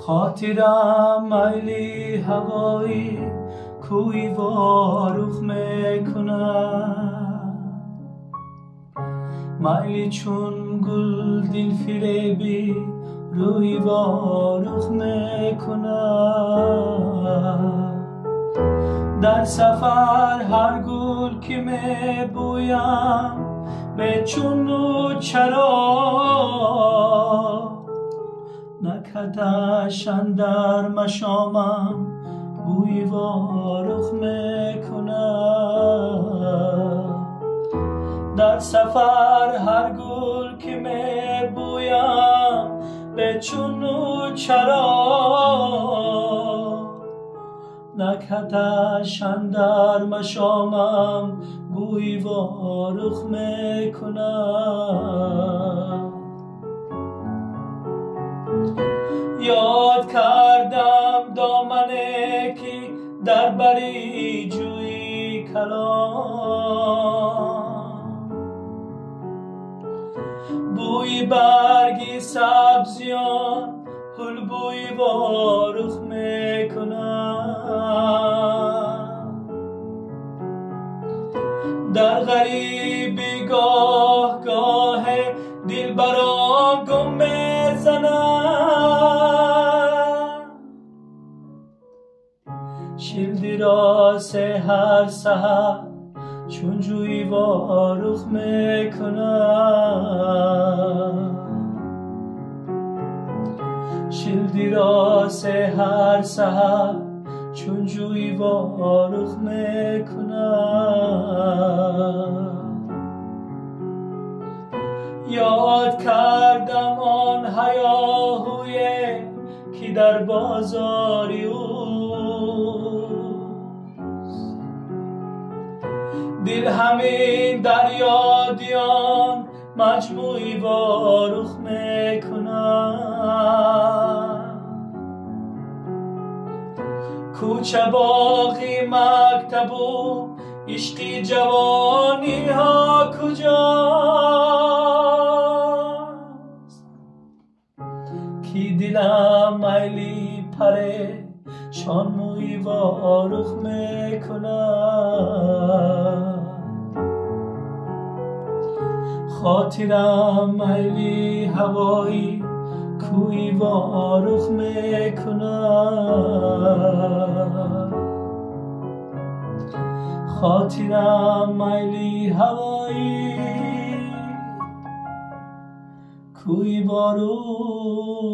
خاطرم میلی هوایی کوی واروخ میکنم، میلی چون گل دل فریبی روی واروخ میکنم. در سفر هر گل که میبویم به چون و چرا، نکدش اندر مشامم بوی واروخ میکنم. در سفر هر گل که میبویم به چون و چرا، نکدش اندر مشامم بوی واروخ میکنم. یاد کردم دامنه که در بری جوی کلام، بوی برگی سبزیان هل بوی واروخ میکنم. در غریبی گاه گاه دل برام گم میزنم، شیلدی را هر سحر چون جوی واروخ میکنم. شیلدی را هر سحر چون جوی واروخ میکنم. یاد کردم آن هیاهوی که در بازاری اوست، دل همین دریا دیان مجموعی واروخ میکنم. کوچه باغی مکتب و عشقی جوانی ها کجاست، کی دلم میلی پره شان موی واروخ میکنم. خاطرم میلی هوایی کوی واروخ میکنم. خاطرم میلی هوایی کوی واروخ